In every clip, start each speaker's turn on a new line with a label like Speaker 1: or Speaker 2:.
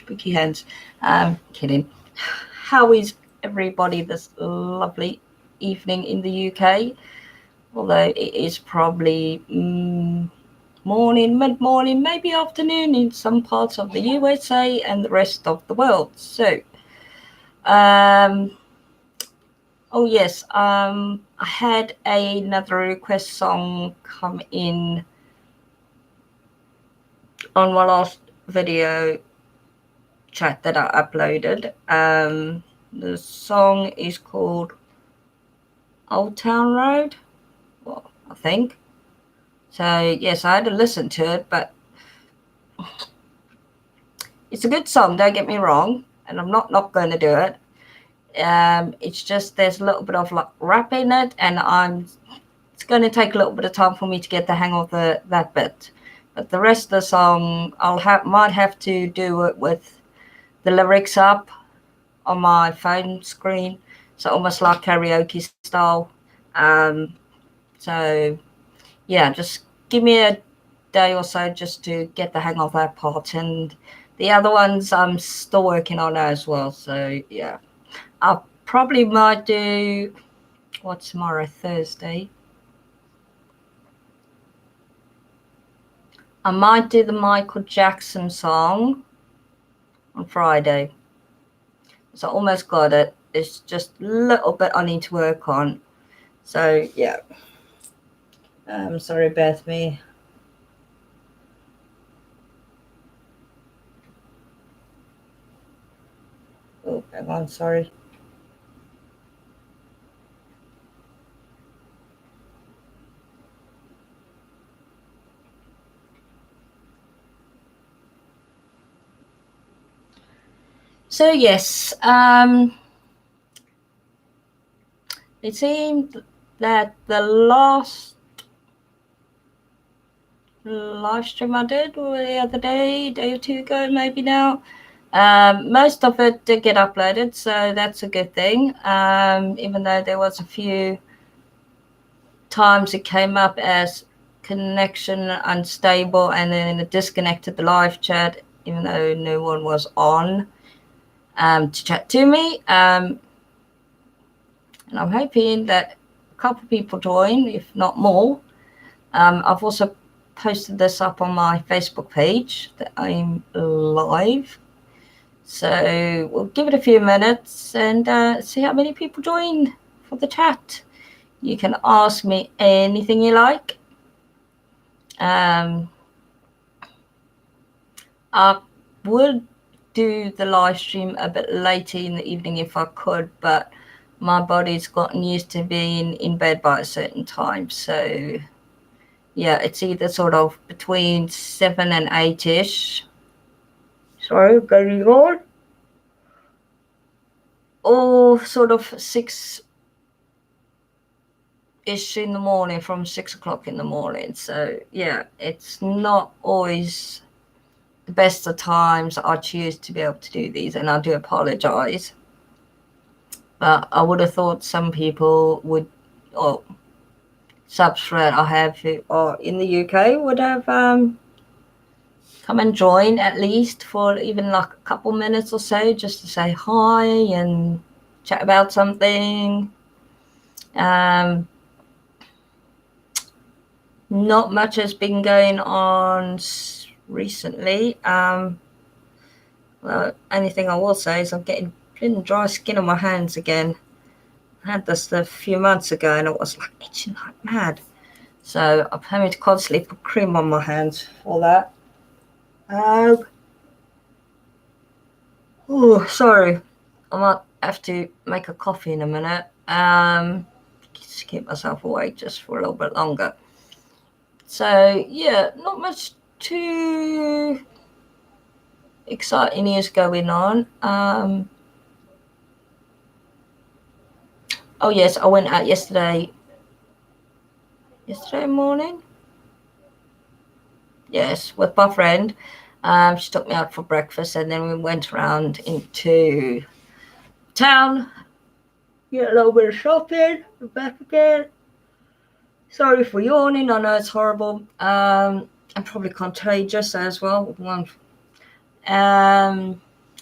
Speaker 1: shaky hands. Kidding. How is everybody this lovely evening in the UK? Although it is probably morning, mid-morning, maybe afternoon in some parts of the USA and the rest of the world. So, oh yes, I had another request song come in on my last video chat that I uploaded. The song is called Old Town Road, well, I think. So yes, I had to listen to it, but it's a good song, don't get me wrong, and I'm not going to do it. It's just there's a little bit of like rap in it, and it's going to take a little bit of time for me to get the hang of that bit. But the rest of the song, might have to do it with the lyrics up on my phone screen, so almost like karaoke style. So yeah, just give me a day or so just to get the hang of that part, and the other ones I'm still working on as well. So yeah, I probably might do, what's tomorrow, Thursday. I might do the Michael Jackson song on Friday. So I almost got it. It's just a little bit I need to work on. So yeah. Sorry, Beth me. Oh, hang on, sorry. So yes, it seemed that the last live stream I did the other day or two ago, maybe now, most of it did get uploaded, so that's a good thing. Even though there was a few times it came up as connection unstable, and then it disconnected the live chat, even though no one was on to chat to me. And I'm hoping that a couple of people join, if not more. I've also posted this up on my Facebook page that I'm live. So we'll give it a few minutes and see how many people join for the chat. You can ask me anything you like. I would do the live stream a bit later in the evening if I could, but my body's gotten used to being in bed by a certain time. So yeah, it's either sort of between 7 and 8-ish. Sorry, going on. Or sort of 6-ish in the morning, from 6 o'clock in the morning. So yeah, it's not always the best of times I choose to be able to do these, and I do apologize. But I would have thought some people would, or subs that I have who are in the UK would have come and join at least for even like a couple minutes or so, just to say hi and chat about something. Not much has been going on recently. Well, anything I will say is I'm getting dry skin on my hands again. I had this a few months ago and it was like itching like mad. So I'm having to constantly put cream on my hands for that. Oh, sorry. I might have to make a coffee in a minute. Just keep myself awake just for a little bit longer. So yeah, not much too exciting is going on. Oh yes, I went out yesterday morning. Yes, with my friend. She took me out for breakfast, and then we went around into town, get a little bit of shopping, and back again. Sorry for yawning. I know it's horrible. And probably contagious as well.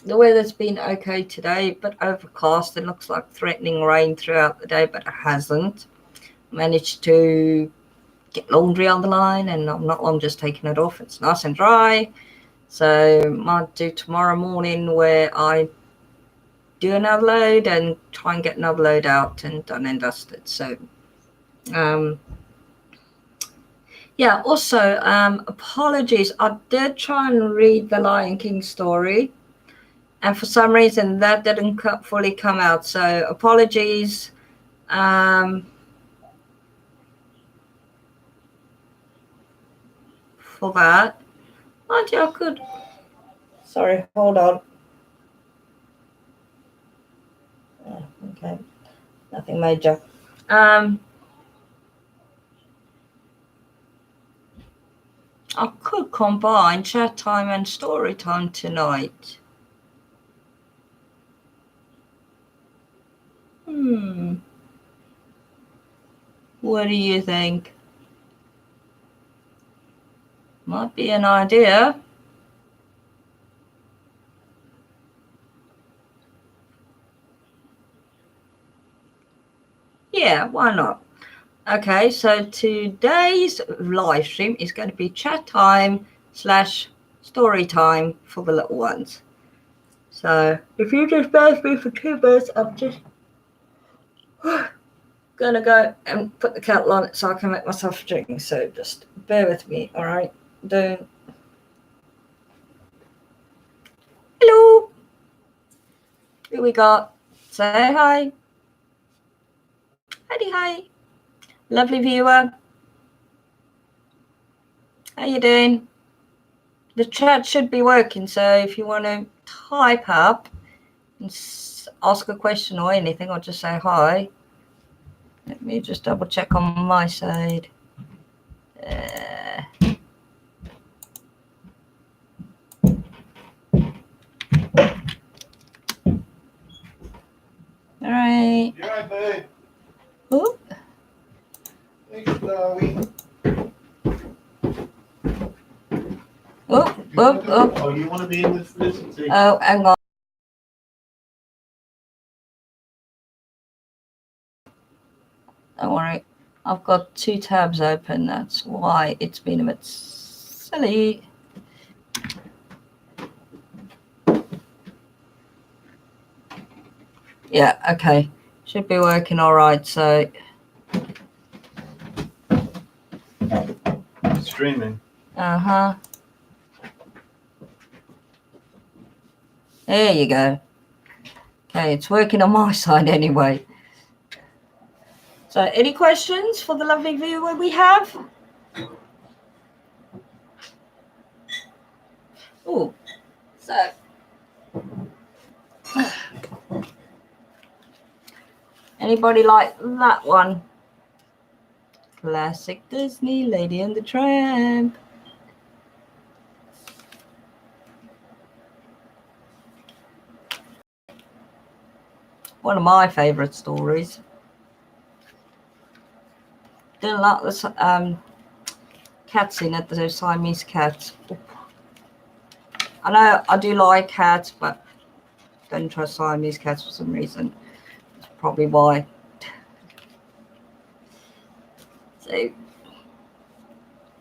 Speaker 1: The weather's been okay today, but overcast. It looks like threatening rain throughout the day, but it hasn't. Managed to get laundry on the line, and I'm not long just taking it off. It's nice and dry. So might do tomorrow morning where I do another load and try and get another load out and done and dusted. So yeah, also apologies. I did try and read the Lion King story, and for some reason that didn't fully come out. So apologies. For that. Auntie, I could. Sorry, hold on. Oh, okay, nothing major. I could combine chat time and story time tonight. What do you think? Might be an idea. Yeah, why not? Okay, so today's live stream is going to be chat time / story time for the little ones. So if you just bear with me for 2 minutes, I'm just gonna go and put the kettle on it so I can make myself a drink. So just bear with me, all right? Don't. Hello. Who we got? Say hi. Hi. Lovely viewer. How you doing? The chat should be working, so if you want to type up and ask a question or anything, or just say hi. Let me just double check on my side. All right.
Speaker 2: You're right, babe.
Speaker 1: Oop.
Speaker 2: Thanks, Dolly.
Speaker 1: Oh,
Speaker 2: Oh, you want to be in this?
Speaker 1: Oh, hang on. Don't worry. I've got 2 tabs open. That's why it's been a bit silly. Yeah, okay. Should be working all right. So
Speaker 2: Streaming.
Speaker 1: Uh-huh. There you go. Okay, it's working on my side anyway. So any questions for the lovely viewer we have? Oh, so anybody like that one? Classic Disney, Lady and the Tramp. One of my favourite stories. Didn't like the cats in it, the Siamese cats. I know I do like cats, but don't trust Siamese cats for some reason. That's probably why. So,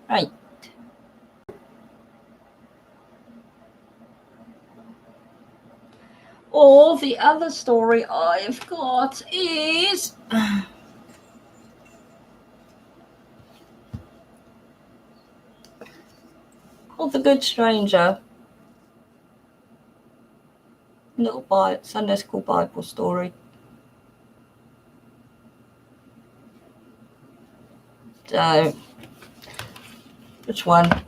Speaker 1: right. Or the other story I've got is called The Good Stranger. Little Sunday school Bible story. So, which one?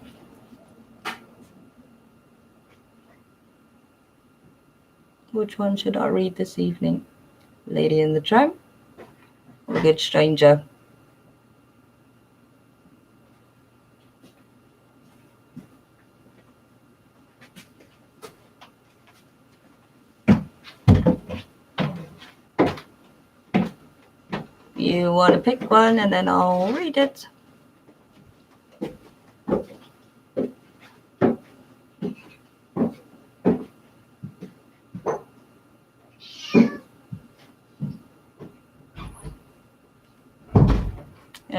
Speaker 1: Which one should I read this evening? Lady and the Tramp or The Good Stranger? You want to pick one and then I'll read it.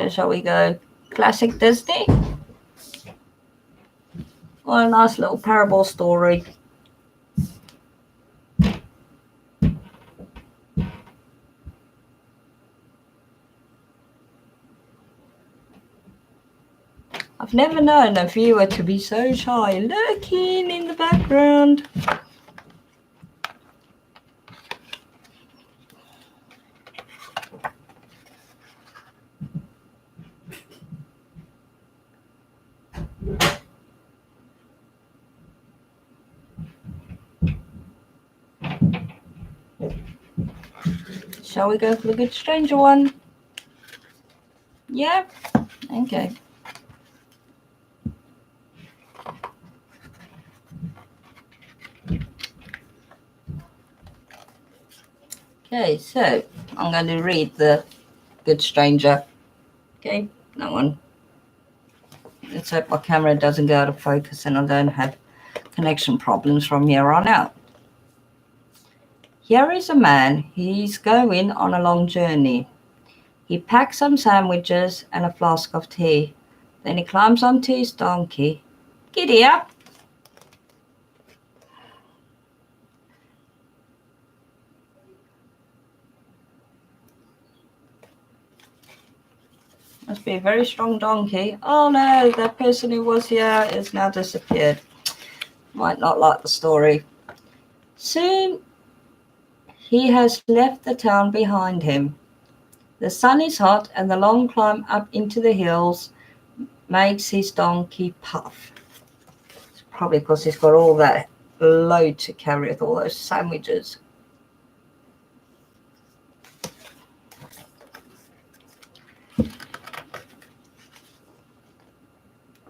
Speaker 1: Shall we go classic Disney? Or a nice little parable story? I've never known a viewer to be so shy, lurking in the background. Shall we go for the Good Stranger one? Yeah? Okay. Okay, so I'm going to read the Good Stranger. Okay, that one. Let's hope my camera doesn't go out of focus and I don't have connection problems from here on out. Here is a man. He's going on a long journey. He packs some sandwiches and a flask of tea. Then he climbs onto his donkey. Giddy up! Must be a very strong donkey. Oh no, that person who was here has now disappeared. Might not like the story. Soon he has left the town behind him. The sun is hot and the long climb up into the hills makes his donkey puff. It's probably because he's got all that load to carry with all those sandwiches.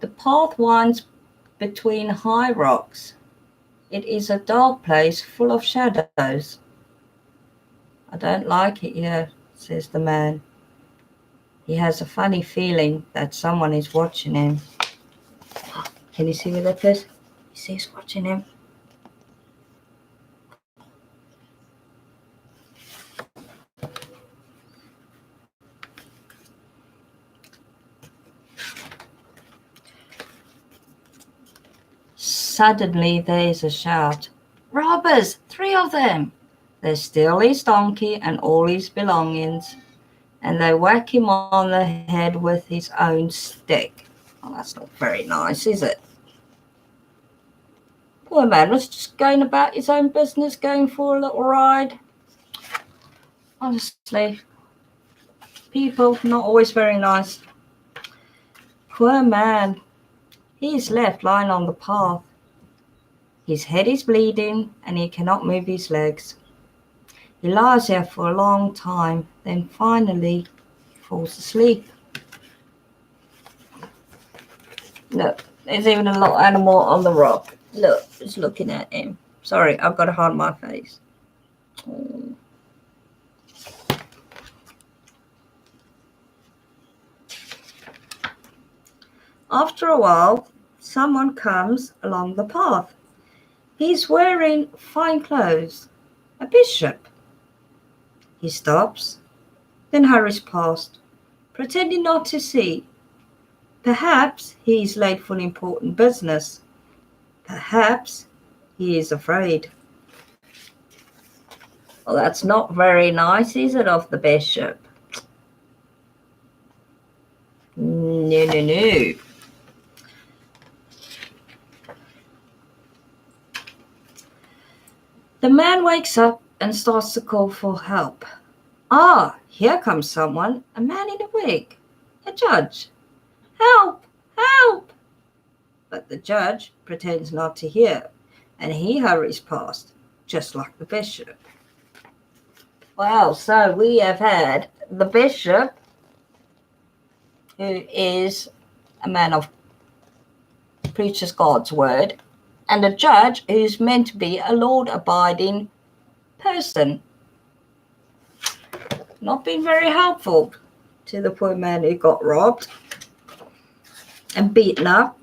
Speaker 1: The path winds between high rocks. It is a dark place full of shadows. I don't like it here, says the man. He has a funny feeling that someone is watching him. Can you see where that is? He sees watching him. Suddenly there is a shout. Robbers! 3 of them! They steal his donkey and all his belongings, and they whack him on the head with his own stick. Oh, that's not very nice, is it? Poor man was just going about his own business, going for a little ride. Honestly, people not always very nice. Poor man. He is left lying on the path. His head is bleeding and he cannot move his legs. He lies there for a long time, then finally he falls asleep. Look, there's even a little animal on the rock. Look, it's looking at him. Sorry, I've got to hide my face. Oh. After a while, someone comes along the path. He's wearing fine clothes, a bishop. He stops, then hurries past, pretending not to see. Perhaps he is late for an important business. Perhaps he is afraid. Well, that's not very nice, is it, of the bishop? No, no, no. The man wakes up and starts to call for help. Ah, here comes someone, a man in a wig, a judge. Help! Help! But the judge pretends not to hear, and he hurries past, just like the bishop. Well, so we have had the bishop, who is a man of preaches God's word, and a judge who's meant to be a law-abiding person. Not been very helpful to the poor man who got robbed and beaten up.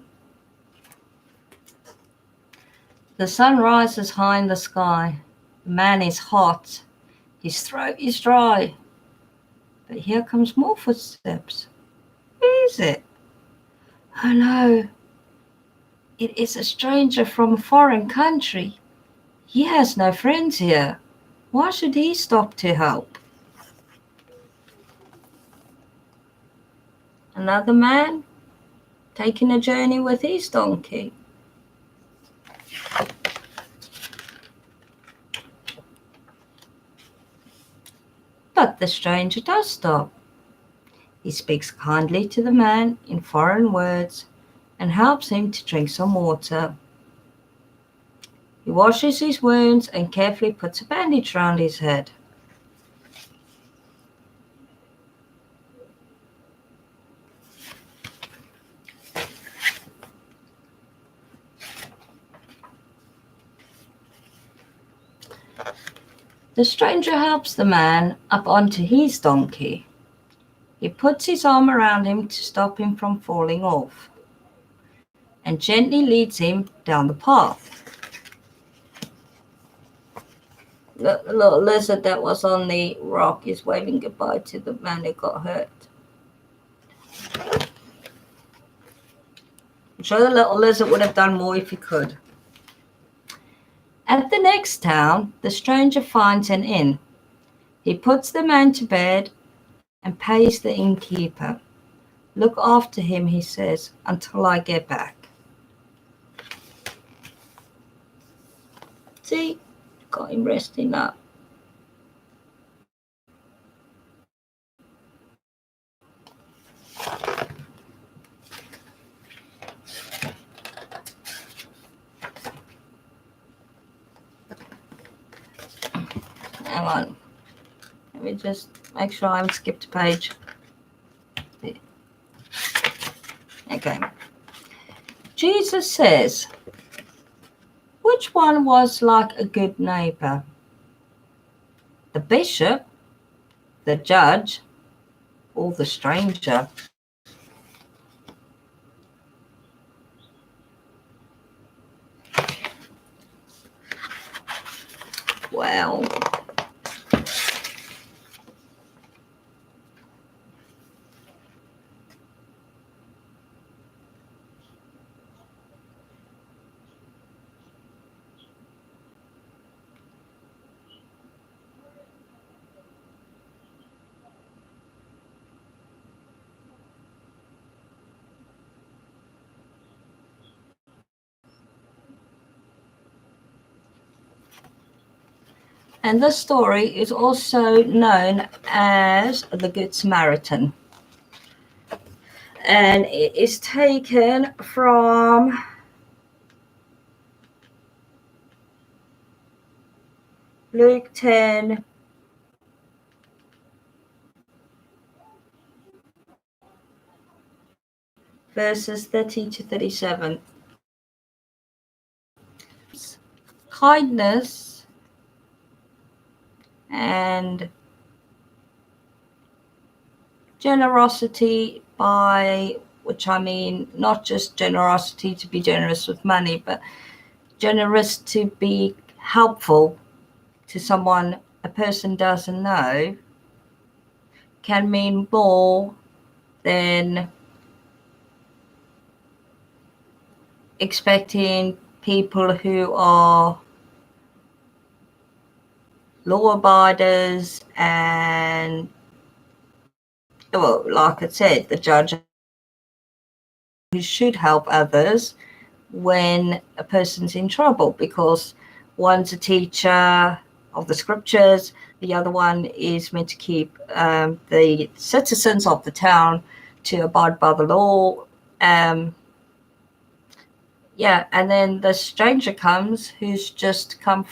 Speaker 1: The sun rises high in the sky. The man is hot. His throat is dry. But here comes more footsteps. Who is it? Oh no, it is a stranger from a foreign country. He has no friends here. Why should he stop to help? Another man taking a journey with his donkey. But the stranger does stop. He speaks kindly to the man in foreign words and helps him to drink some water. He washes his wounds and carefully puts a bandage round his head. The stranger helps the man up onto his donkey. He puts his arm around him to stop him from falling off and gently leads him down the path. The little lizard that was on the rock is waving goodbye to the man who got hurt. I'm sure the little lizard would have done more if he could. At the next town, the stranger finds an inn. He puts the man to bed and pays the innkeeper. Look after him, he says, until I get back. See, got him resting up. Hang on. Let me just make sure I haven't skipped a page. Okay. Jesus says, which one was like a good neighbor? The bishop, the judge, or the stranger? Well, and this story is also known as the Good Samaritan. And it is taken from Luke 10, verses 30 to 37. Kindness and generosity, by which I mean not just generosity to be generous with money, but generous to be helpful to someone a person doesn't know, can mean more than expecting people who are law abiders and, well, like I said, the judge who should help others when a person's in trouble, because one's a teacher of the scriptures, the other one is meant to keep the citizens of the town to abide by the law. Yeah, and then the stranger comes who's just come from